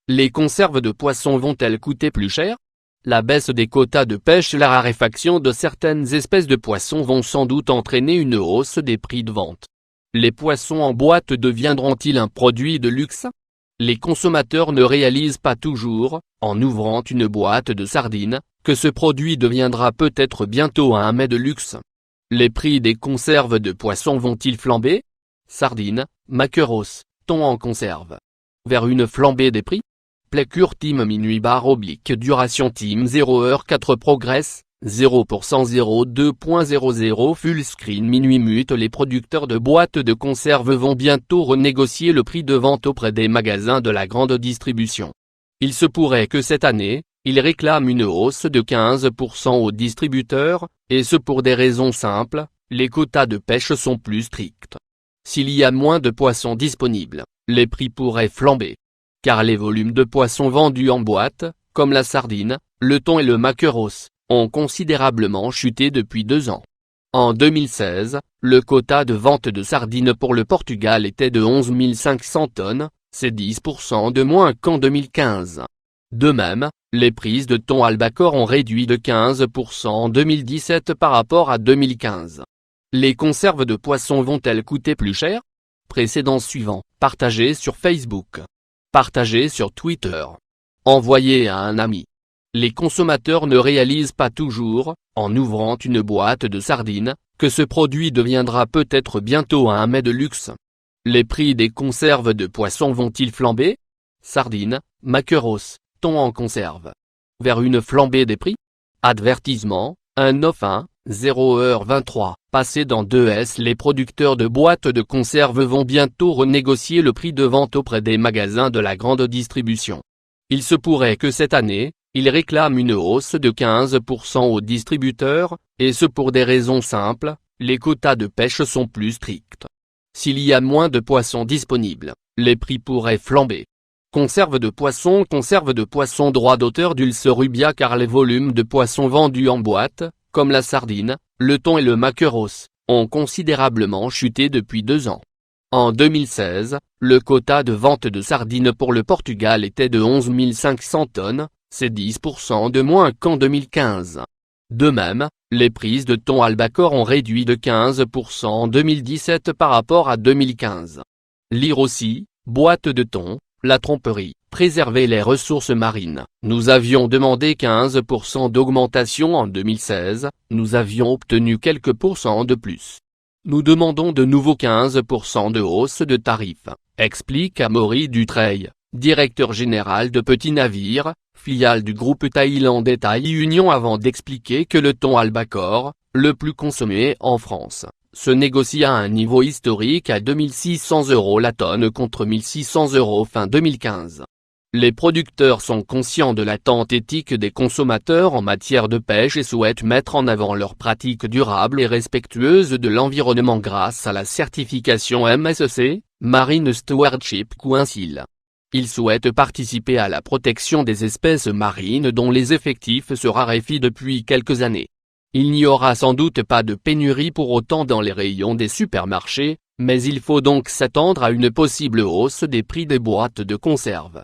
Les conserves de poissons vont-elles coûter plus cher? La baisse des quotas de pêche et la raréfaction de certaines espèces de poissons vont sans doute entraîner une hausse des prix de vente. Les poissons en boîte deviendront-ils un produit de luxe? Les consommateurs ne réalisent pas toujours, en ouvrant une boîte de sardines, que ce produit deviendra peut-être bientôt un mets de luxe. Les prix des conserves de poissons vont-ils flamber? Sardines, maquereaux, thon en conserve. Vers une flambée des prix? Plecure Team Minuit / Duration Team 0h4 Progress, 0% 02.00 Fullscreen Minuit Mute. Les producteurs de boîtes de conserve vont bientôt renégocier le prix de vente auprès des magasins de la grande distribution. Il se pourrait que cette année, ils réclament une hausse de 15% aux distributeurs, et ce pour des raisons simples, les quotas de pêche sont plus stricts. S'il y a moins de poissons disponibles, les prix pourraient flamber. Car les volumes de poissons vendus en boîte, comme la sardine, le thon et le maquereau, ont considérablement chuté depuis 2 ans. En 2016, le quota de vente de sardines pour le Portugal était de 11 500 tonnes, c'est 10% de moins qu'en 2015. De même, les prises de thon albacore ont réduit de 15% en 2017 par rapport à 2015. Les conserves de poissons vont-elles coûter plus cher? Précédent suivant, partagé sur Facebook. Partagé sur Twitter. Envoyé à un ami. Les consommateurs ne réalisent pas toujours, en ouvrant une boîte de sardines, que ce produit deviendra peut-être bientôt un mets de luxe. Les prix des conserves de poissons vont-ils flamber? Sardines, maquereaux, thon en conserve. Vers une flambée des prix? Avertissement, un off 1, 0h23. Passé dans 2S. Les producteurs de boîtes de conserve vont bientôt renégocier le prix de vente auprès des magasins de la grande distribution. Il se pourrait que cette année, ils réclament une hausse de 15% aux distributeurs, et ce pour des raisons simples, les quotas de pêche sont plus stricts. S'il y a moins de poissons disponibles, les prix pourraient flamber. Conserve de poisson droit d'auteur Dulce Rubia. Car les volumes de poissons vendus en boîte, comme la sardine, le thon et le maquereau, ont considérablement chuté depuis 2 ans. En 2016, le quota de vente de sardines pour le Portugal était de 11 500 tonnes, c'est 10% de moins qu'en 2015. De même, les prises de thon albacore ont réduit de 15% en 2017 par rapport à 2015. Lire aussi, boîte de thon, la tromperie, préserver les ressources marines. Nous avions demandé 15% d'augmentation en 2016, nous avions obtenu quelques pourcents de plus. Nous demandons de nouveau 15% de hausse de tarifs, explique Amaury Dutreil, directeur général de Petits Navires, filiale du groupe thaïlandais Thai Union, avant d'expliquer que le thon albacore, le plus consommé en France, se négocie à un niveau historique à 2 600 € la tonne contre 1 600 € fin 2015. Les producteurs sont conscients de l'attente éthique des consommateurs en matière de pêche et souhaitent mettre en avant leurs pratiques durables et respectueuses de l'environnement grâce à la certification MSC, Marine Stewardship Council. Ils souhaitent participer à la protection des espèces marines dont les effectifs se raréfient depuis quelques années. Il n'y aura sans doute pas de pénurie pour autant dans les rayons des supermarchés, mais il faut donc s'attendre à une possible hausse des prix des boîtes de conserve.